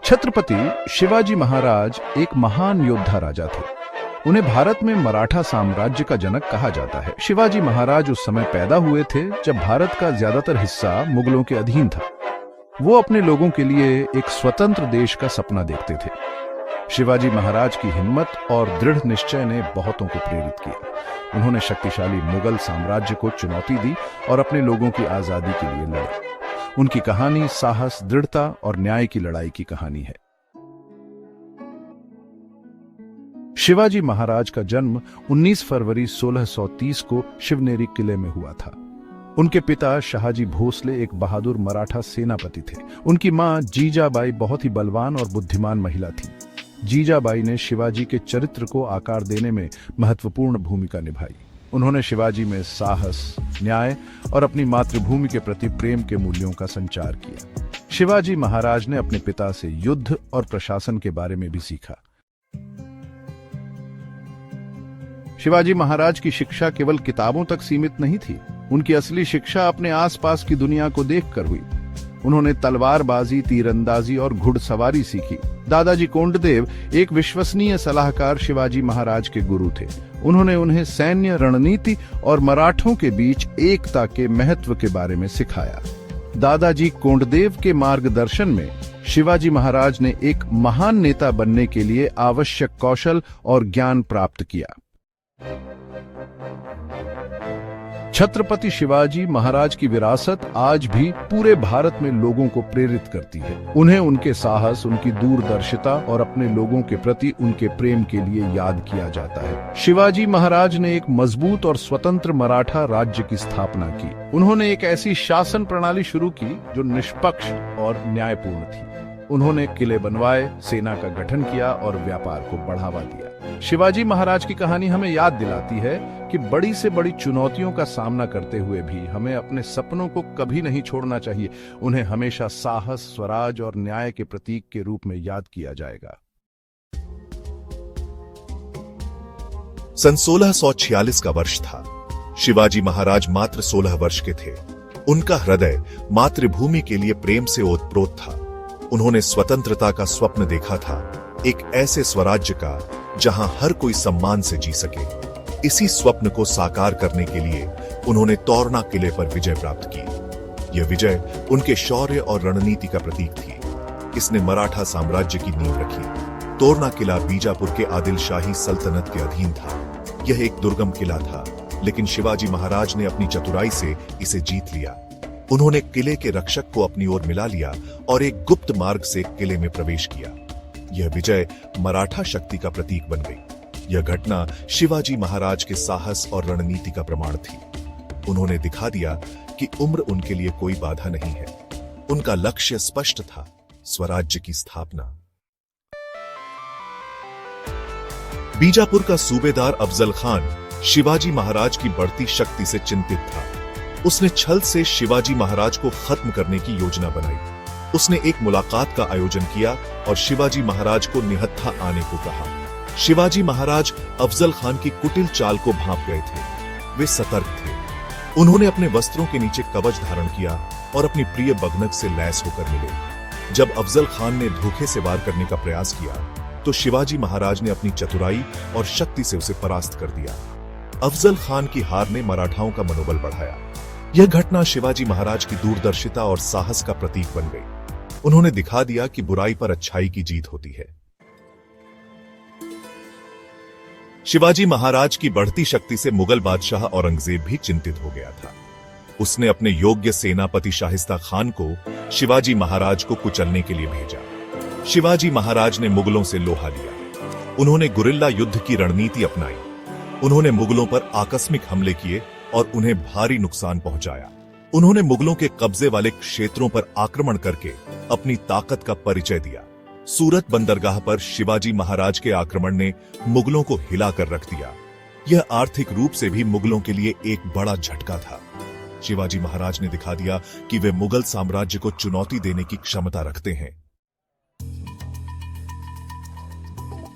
छत्रपति शिवाजी महाराज एक महान योद्धा राजा थे। उन्हें भारत में मराठा साम्राज्य का जनक कहा जाता है। शिवाजी महाराज उस समय पैदा हुए थे जब भारत का ज्यादातर हिस्सा मुगलों के अधीन था। वो अपने लोगों के लिए एक स्वतंत्र देश का सपना देखते थे। शिवाजी महाराज की हिम्मत और दृढ़ निश्चय ने बहुतों को प्रेरित किया। उन्होंने शक्तिशाली मुगल साम्राज्य को चुनौती दी और अपने लोगों की आजादी के लिए लड़े। उनकी कहानी साहस, दृढ़ता और न्याय की लड़ाई की कहानी है। शिवाजी महाराज का जन्म 19 फरवरी 1630 को शिवनेरी किले में हुआ था। उनके पिता शहाजी भोसले एक बहादुर मराठा सेनापति थे। उनकी मां जीजाबाई बहुत ही बलवान और बुद्धिमान महिला थी। जीजाबाई ने शिवाजी के चरित्र को आकार देने में महत्वपूर्ण भूमिका निभाई। उन्होंने शिवाजी में साहस, न्याय और अपनी मातृभूमि के प्रति प्रेम के मूल्यों का संचार किया। शिवाजी महाराज ने अपने पिता से युद्ध और प्रशासन के बारे में भी सीखा। शिवाजी महाराज की शिक्षा केवल किताबों तक सीमित नहीं थी। उनकी असली शिक्षा अपने आसपास की दुनिया को देखकर हुई। उन्होंने तलवारबाजी, तीरंदाजी और घुड़सवारी सीखी। दादाजी कोंडदेव एक विश्वसनीय सलाहकार शिवाजी महाराज के गुरु थे। उन्होंने उन्हें सैन्य रणनीति और मराठों के बीच एकता के महत्व के बारे में सिखाया। दादाजी कोंडदेव के मार्गदर्शन में शिवाजी महाराज ने एक महान नेता बनने के लिए आवश्यक कौशल और ज्ञान प्राप्त किया। छत्रपति शिवाजी महाराज की विरासत आज भी पूरे भारत में लोगों को प्रेरित करती है। उन्हें उनके साहस, उनकी दूरदर्शिता और अपने लोगों के प्रति उनके प्रेम के लिए याद किया जाता है। शिवाजी महाराज ने एक मजबूत और स्वतंत्र मराठा राज्य की स्थापना की। उन्होंने एक ऐसी शासन प्रणाली शुरू की जो निष्पक्ष और न्यायपूर्ण थी। उन्होंने किले बनवाए, सेना का गठन किया और व्यापार को बढ़ावा दिया। शिवाजी महाराज की कहानी हमें याद दिलाती है कि बड़ी से बड़ी चुनौतियों का सामना करते हुए भी हमें अपने सपनों को कभी नहीं छोड़ना चाहिए। उन्हें हमेशा साहस, स्वराज और न्याय के प्रतीक के रूप में याद किया जाएगा। सन 1646 का वर्ष था। शिवाजी महाराज मात्र 16 वर्ष के थे। उनका हृदय मातृभूमि के लिए प्रेम से ओतप्रोत था। उन्होंने स्वतंत्रता का स्वप्न देखा था, एक ऐसे स्वराज्य का जहां हर कोई सम्मान से जी सके। इसी स्वप्न को साकार करने के लिए उन्होंने तोरना किले पर विजय प्राप्त की। यह विजय उनके शौर्य और रणनीति का प्रतीक थी। इसने मराठा साम्राज्य की नींव रखी। तोरना किला बीजापुर के आदिल शाही सल्तनत के अधीन था। यह एक दुर्गम किला था, लेकिन शिवाजी महाराज ने अपनी चतुराई से इसे जीत लिया। उन्होंने किले के रक्षक को अपनी ओर मिला लिया और एक गुप्त मार्ग से किले में प्रवेश किया। यह विजय मराठा शक्ति का प्रतीक बन गई। यह घटना शिवाजी महाराज के साहस और रणनीति का प्रमाण थी। उन्होंने दिखा दिया कि उम्र उनके लिए कोई बाधा नहीं है। उनका लक्ष्य स्पष्ट था, स्वराज्य की स्थापना। बीजापुर का सूबेदार अफजल खान शिवाजी महाराज की बढ़ती शक्ति से चिंतित था। उसने छल से शिवाजी महाराज को खत्म करने की योजना बनाई। उसने एक मुलाकात का आयोजन किया और शिवाजी महाराज को निहत्था आने को कहा। शिवाजी महाराज अफजल खान की कुटिल चाल को भांप गए थे। वे सतर्क थे। उन्होंने अपने वस्त्रों के नीचे कवच धारण किया और अपनी प्रिय बगनक से लैस होकर मिले। जब अफजल खान ने धोखे से वार करने का प्रयास किया तो शिवाजी महाराज ने अपनी चतुराई और शक्ति से उसे परास्त कर दिया। अफजल खान की हार ने मराठाओं का मनोबल बढ़ाया। यह घटना शिवाजी महाराज की दूरदर्शिता और साहस का प्रतीक बन गई। उन्होंने दिखा दिया कि बुराई पर अच्छाई की जीत होती है। शिवाजी महाराज की बढ़ती शक्ति से मुगल बादशाह औरंगजेब भी चिंतित हो गया था। उसने अपने योग्य सेनापति शाहिस्ता खान को शिवाजी महाराज को कुचलने के लिए भेजा। शिवाजी महाराज ने मुगलों से लोहा लिया। उन्होंने गुरिल्ला युद्ध की रणनीति अपनाई। उन्होंने मुगलों पर आकस्मिक हमले किए और उन्हें भारी नुकसान पहुंचाया। उन्होंने मुगलों के कब्जे वाले क्षेत्रों पर आक्रमण करके अपनी ताकत का परिचय दिया। सूरत बंदरगाह पर शिवाजी महाराज के आक्रमण ने मुगलों को हिलाकर रख दिया। यह आर्थिक रूप से भी मुगलों के लिए एक बड़ा झटका था। शिवाजी महाराज ने दिखा दिया कि वे मुगल साम्राज्य को चुनौती देने की क्षमता रखते हैं।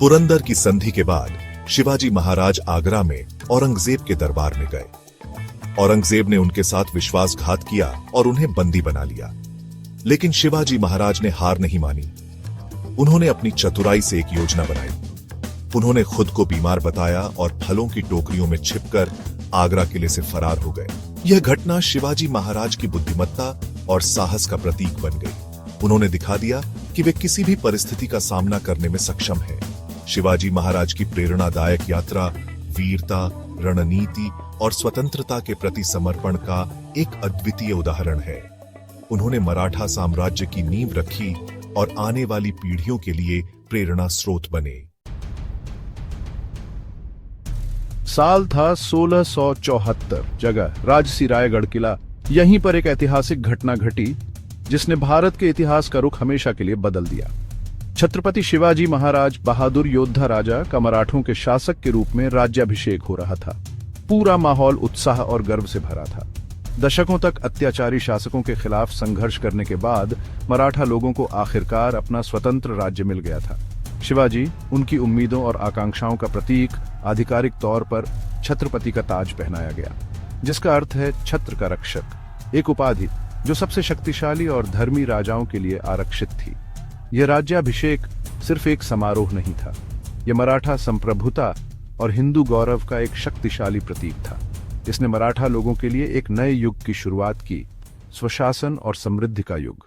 पुरंदर की संधि के बाद शिवाजी महाराज आगरा में औरंगजेब के दरबार में गए। औरंगजेब ने उनके साथ विश्वासघात किया और उन्हें बंदी बना लिया। लेकिन शिवाजी महाराज ने हार नहीं मानी। उन्होंने अपनी चतुराई से एक योजना बनाई। उन्होंने खुद को बीमार बताया और फलों की टोकरियों में छिपकर आगरा किले से फरार हो गए। यह घटना शिवाजी महाराज की बुद्धिमत्ता और साहस का प्रतीक बन गई। उन्होंने दिखा दिया कि वे किसी भी परिस्थिति का सामना करने में सक्षम हैं। शिवाजी महाराज की प्रेरणादायक यात्रा वीरता, रणनीति और स्वतंत्रता के प्रति समर्पण का एक अद्वितीय उदाहरण है। उन्होंने मराठा साम्राज्य की नींव रखी और आने वाली पीढ़ियों के लिए प्रेरणा स्रोत बने। साल था 1674। जगह राजसी रायगढ़ किला। यहीं पर एक ऐतिहासिक घटना घटी जिसने भारत के इतिहास का रुख हमेशा के लिए बदल दिया। छत्रपति शिवाजी महाराज बहादुर योद्धा राजा का मराठों के शासक के रूप में राज्याभिषेक हो रहा था। पूरा माहौल उत्साह और गर्व से भरा था। दशकों तक अत्याचारी शासकों के खिलाफ संघर्ष करने के बाद मराठा लोगों को आखिरकार अपना स्वतंत्र राज्य मिल गया था। शिवाजी उनकी उम्मीदों और आकांक्षाओं का प्रतीक। आधिकारिक तौर पर छत्रपति का ताज पहनाया गया, जिसका अर्थ है छत्र का रक्षक, एक उपाधि जो सबसे शक्तिशाली और धर्मी राजाओं के लिए आरक्षित थी। यह राज्याभिषेक सिर्फ एक समारोह नहीं था, यह मराठा संप्रभुता और हिंदू गौरव का एक शक्तिशाली प्रतीक था। इसने मराठा लोगों के लिए एक नए युग की शुरुआत की, स्वशासन और समृद्धि का युग।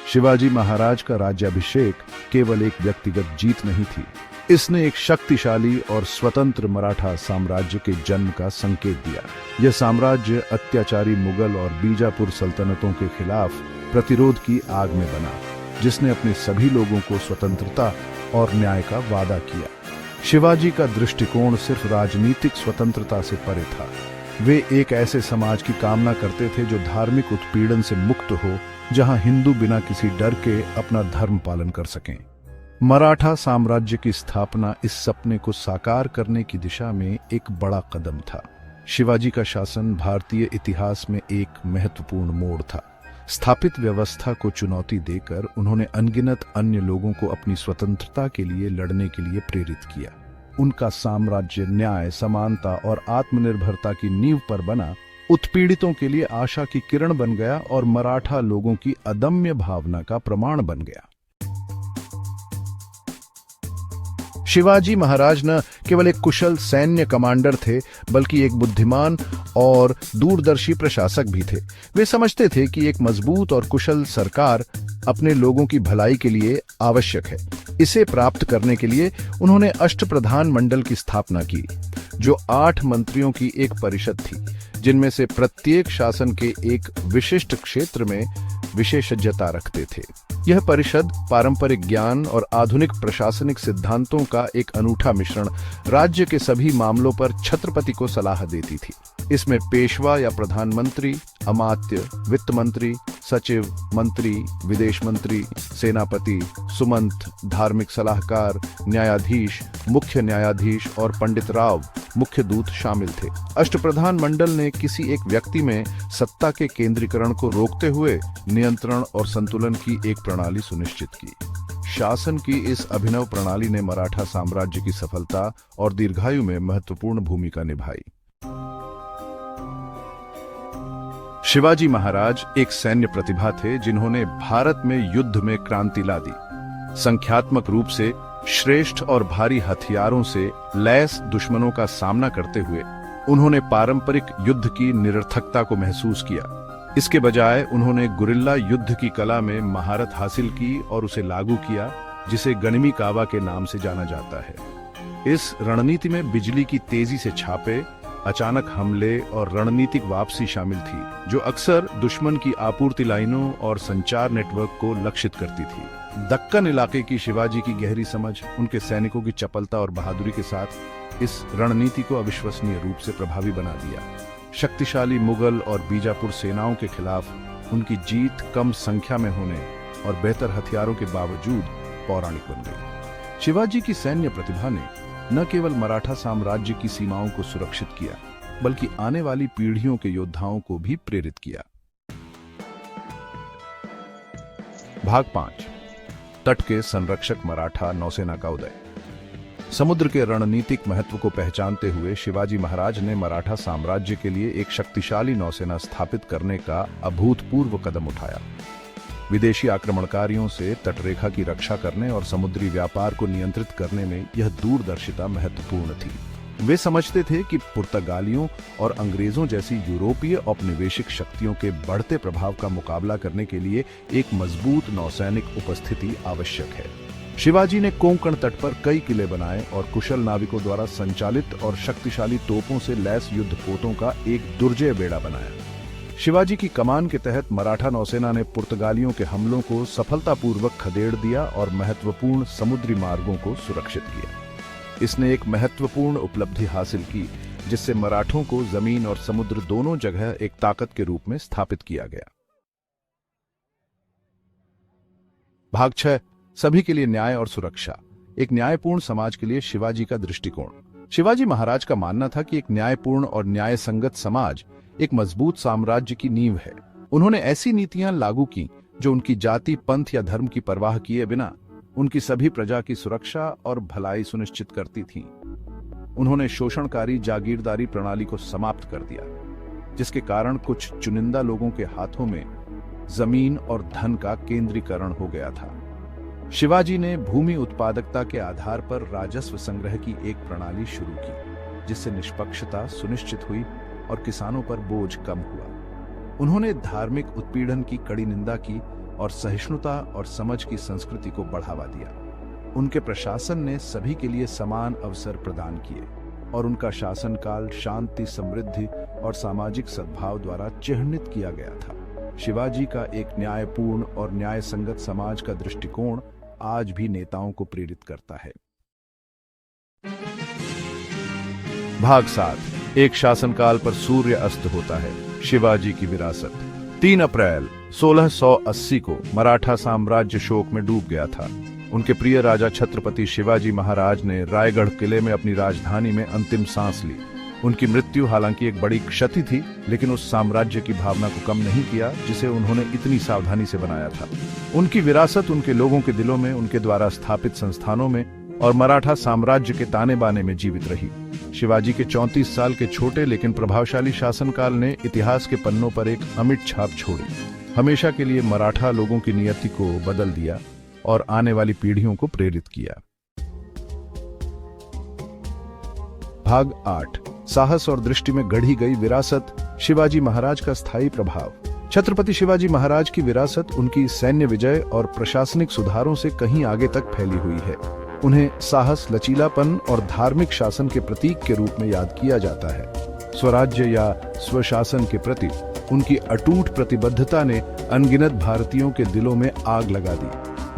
शिवाजी महाराज का राज्याभिषेक केवल एक व्यक्तिगत जीत नहीं थी, इसने एक शक्तिशाली और स्वतंत्र मराठा साम्राज्य के जन्म का संकेत दिया। यह साम्राज्य अत्याचारी मुगल और बीजापुर सल्तनतों के खिलाफ प्रतिरोध की आग में बना, जिसने अपने सभी लोगों को स्वतंत्रता और न्याय का वादा किया। शिवाजी का दृष्टिकोण सिर्फ राजनीतिक स्वतंत्रता से परे था। वे एक ऐसे समाज की कामना करते थे जो धार्मिक उत्पीड़न से मुक्त हो, जहां हिंदू बिना किसी डर के अपना धर्म पालन कर सकें। मराठा साम्राज्य की स्थापना इस सपने को साकार करने की दिशा में एक बड़ा कदम था। शिवाजी का शासन भारतीय इतिहास में एक महत्वपूर्ण मोड़ था। स्थापित व्यवस्था को चुनौती देकर उन्होंने अनगिनत अन्य लोगों को अपनी स्वतंत्रता के लिए लड़ने के लिए प्रेरित किया। उनका साम्राज्य न्याय, समानता और आत्मनिर्भरता की नींव पर बना, उत्पीड़ितों के लिए आशा की किरण बन गया और मराठा लोगों की अदम्य भावना का प्रमाण बन गया। शिवाजी महाराज न केवल एक कुशल सैन्य कमांडर थे, बल्कि एक बुद्धिमान और दूरदर्शी प्रशासक भी थे। वे समझते थे कि एक मजबूत और कुशल सरकार अपने लोगों की भलाई के लिए आवश्यक है। इसे प्राप्त करने के लिए उन्होंने अष्टप्रधान मंडल की स्थापना की, जो 8 मंत्रियों की एक परिषद थी, जिनमें से प्रत्येक शासन के एक विशिष्ट क्षेत्र में विशेषज्ञता रखते थे। यह परिषद पारंपरिक ज्ञान और आधुनिक प्रशासनिक सिद्धांतों का एक अनूठा मिश्रण राज्य के सभी मामलों पर छत्रपति को सलाह देती थी। इसमें पेशवा या प्रधानमंत्री, अमात्य, वित्त मंत्री, सचिव, मंत्री, विदेश मंत्री, सेनापति, सुमंत, धार्मिक सलाहकार, न्यायाधीश, मुख्य न्यायाधीश और पंडित राव मुख्य दूत शामिल थे। अष्टप्रधान मंडल ने किसी एक व्यक्ति में सत्ता के केंद्रीकरण को रोकते हुए नियंत्रण और संतुलन की एक प्रणाली सुनिश्चित की। शासन की इस अभिनव प्रणाली ने मराठा साम्राज्य की सफलता और दीर्घायु में महत्वपूर्ण भूमिका निभाई। शिवाजी महाराज एक सैन्य प्रतिभा थे, जिन्होंने भारत में युद्ध में क्रांति ला दी। संख्यात्मक रूप से श्रेष्ठ और भारी हथियारों से लैस दुश्मनों का सामना करते हुए उन्होंने पारंपरिक युद्ध की निरर्थकता को महसूस किया। इसके बजाय उन्होंने गुरिल्ला युद्ध की कला में महारत हासिल की और उसे लागू किया, जिसे गनिमी कावा के नाम से जाना जाता है। इस रणनीति में बिजली की तेजी से छापे, अचानक हमले और रणनीतिक वापसी शामिल थी, जो अक्सर दुश्मन की आपूर्ति लाइनों और संचार नेटवर्क को लक्षित करती थी। दक्कन इलाके की शिवाजी की गहरी समझ, उनके सैनिकों की चपलता और बहादुरी के साथ इस रणनीति को अविश्वसनीय रूप से प्रभावी बना दिया। शक्तिशाली मुगल और बीजापुर सेनाओं के खिलाफ उनकी जीत कम संख्या में होने और बेहतर हथियारों के बावजूद पौराणिक बन गई। शिवाजी की सैन्य प्रतिभा ने न केवल मराठा साम्राज्य की सीमाओं को सुरक्षित किया, बल्कि आने वाली पीढ़ियों के योद्धाओं को भी प्रेरित किया। भाग 5, तट के संरक्षक मराठा नौसेना का उदय। समुद्र के रणनीतिक महत्व को पहचानते हुए शिवाजी महाराज ने मराठा साम्राज्य के लिए एक शक्तिशाली नौसेना स्थापित करने का अभूतपूर्व कदम उठाया। विदेशी आक्रमणकारियों से तटरेखा की रक्षा करने और समुद्री व्यापार को नियंत्रित करने में यह दूरदर्शिता महत्वपूर्ण थी। वे समझते थे कि पुर्तगालियों और अंग्रेजों जैसी यूरोपीय औपनिवेशिक शक्तियों के बढ़ते प्रभाव का मुकाबला करने के लिए एक मजबूत नौसैनिक उपस्थिति आवश्यक है। शिवाजी ने कोंकण तट पर कई किले बनाए और कुशल नाविकों द्वारा संचालित और शक्तिशाली तोपों से लैस युद्धपोतों का एक दुर्जय बेड़ा बनाया। शिवाजी की कमान के तहत मराठा नौसेना ने पुर्तगालियों के हमलों को सफलतापूर्वक खदेड़ दिया और महत्वपूर्ण समुद्री मार्गों को सुरक्षित किया। इसने एक महत्वपूर्ण उपलब्धि हासिल की, जिससे मराठों को जमीन और समुद्र दोनों जगह एक ताकत के रूप में स्थापित किया गया। भाग 6, सभी के लिए न्याय और सुरक्षा। एक न्यायपूर्ण समाज के लिए शिवाजी का दृष्टिकोण। शिवाजी महाराज का मानना था कि एक न्यायपूर्ण और न्याय संगत समाज एक मजबूत साम्राज्य की नींव है। उन्होंने ऐसी नीतियां लागू की जो उनकी जाति, पंथ या धर्म की परवाह किए बिना उनकी सभी प्रजा की सुरक्षा और भलाई सुनिश्चित करती थीं। उन्होंने शोषणकारी जागीरदारी प्रणाली को समाप्त कर दिया, जिसके कारण कुछ चुनिंदा लोगों के हाथों में जमीन और धन का केंद्रीकरण हो गया था। शिवाजी ने भूमि उत्पादकता के आधार पर राजस्व संग्रह की एक प्रणाली शुरू की, जिससे निष्पक्षता सुनिश्चित हुई और किसानों पर बोझ कम हुआ। उन्होंने धार्मिक उत्पीड़न की कड़ी निंदा की और सहिष्णुता और समझ की संस्कृति को बढ़ावा दिया। उनके प्रशासन ने सभी के लिए समान अवसर प्रदान किए और उनका शासनकाल शांति, समृद्धि और सामाजिक सद्भाव द्वारा चिह्नित किया गया था। शिवाजी का एक न्यायपूर्ण और न्याय संगत समाज का दृष्टिकोण आज भी नेताओं को प्रेरित करता है। भाग 7, एक शासनकाल पर सूर्य अस्त होता है। शिवाजी की विरासत। 3 अप्रैल 1680 को मराठा साम्राज्य शोक में डूब गया था। उनके प्रिय राजा छत्रपति शिवाजी महाराज ने रायगढ़ किले में अपनी राजधानी में अंतिम सांस ली। उनकी मृत्यु हालांकि एक बड़ी क्षति थी, लेकिन उस साम्राज्य की भावना को कम नहीं किया जिसे उन्होंने इतनी सावधानी से बनाया था। उनकी विरासत उनके लोगों के दिलों में, उनके द्वारा स्थापित संस्थानों में और मराठा साम्राज्य के ताने बाने में जीवित रही। शिवाजी के 34 साल के छोटे लेकिन प्रभावशाली शासनकाल ने इतिहास के पन्नों पर एक अमिट छाप छोड़ी, हमेशा के लिए मराठा लोगों की नियति को बदल दिया और आने वाली पीढ़ियों को प्रेरित किया। भाग 8, साहस और दृष्टि में गढ़ी गई विरासत। शिवाजी महाराज का स्थायी प्रभाव। छत्रपति शिवाजी महाराज की विरासत उनकी सैन्य विजय और प्रशासनिक सुधारों से कहीं आगे तक फैली हुई है। उन्हें साहस, लचीलापन और धार्मिक शासन के प्रतीक के रूप में याद किया जाता है। स्वराज्य या स्वशासन के प्रति उनकी अटूट प्रतिबद्धता ने अनगिनत भारतीयों के दिलों में आग लगा दी,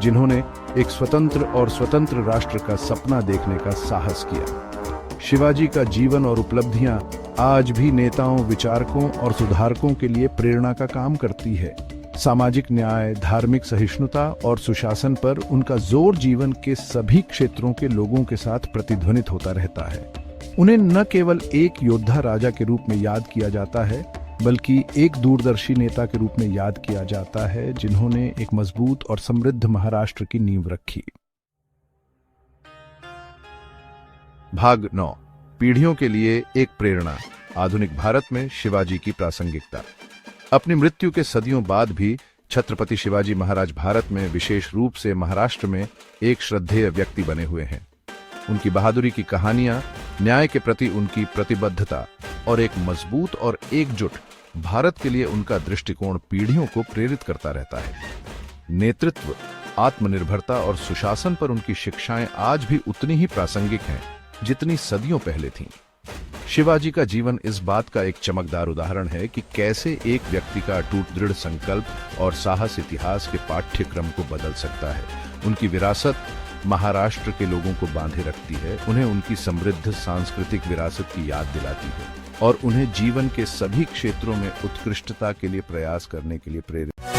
जिन्होंने एक स्वतंत्र राष्ट्र का सपना देखने का साहस किया। शिवाजी का जीवन और उपलब्धियां आज भी नेताओं, विचारकों और सुधारकों के लिए प्रेरणा का काम करती है। सामाजिक न्याय, धार्मिक सहिष्णुता और सुशासन पर उनका जोर जीवन के सभी क्षेत्रों के लोगों के साथ प्रतिध्वनित होता रहता है। उन्हें न केवल एक योद्धा राजा के रूप में याद किया जाता है, बल्कि एक दूरदर्शी नेता के रूप में याद किया जाता है, जिन्होंने एक मजबूत और समृद्ध महाराष्ट्र की नींव रखी। भाग 9, पीढ़ियों के लिए एक प्रेरणा। आधुनिक भारत में शिवाजी की प्रासंगिकता। अपनी मृत्यु के सदियों बाद भी छत्रपति शिवाजी महाराज भारत में, विशेष रूप से महाराष्ट्र में, एक श्रद्धेय व्यक्ति बने हुए हैं। उनकी बहादुरी की कहानियां, न्याय के प्रति उनकी प्रतिबद्धता और एक मजबूत और एकजुट भारत के लिए उनका दृष्टिकोण पीढ़ियों को प्रेरित करता रहता है। नेतृत्व, आत्मनिर्भरता और सुशासन पर उनकी शिक्षाएं आज भी उतनी ही प्रासंगिक हैं जितनी सदियों पहले थीं। शिवाजी का जीवन इस बात का एक चमकदार उदाहरण है कि कैसे एक व्यक्ति का अटूट दृढ़ संकल्प और साहस इतिहास के पाठ्यक्रम को बदल सकता है। उनकी विरासत महाराष्ट्र के लोगों को बांधे रखती है, उन्हें उनकी समृद्ध सांस्कृतिक विरासत की याद दिलाती है और उन्हें जीवन के सभी क्षेत्रों में उत्कृष्टता के लिए प्रयास करने के लिए प्रेरित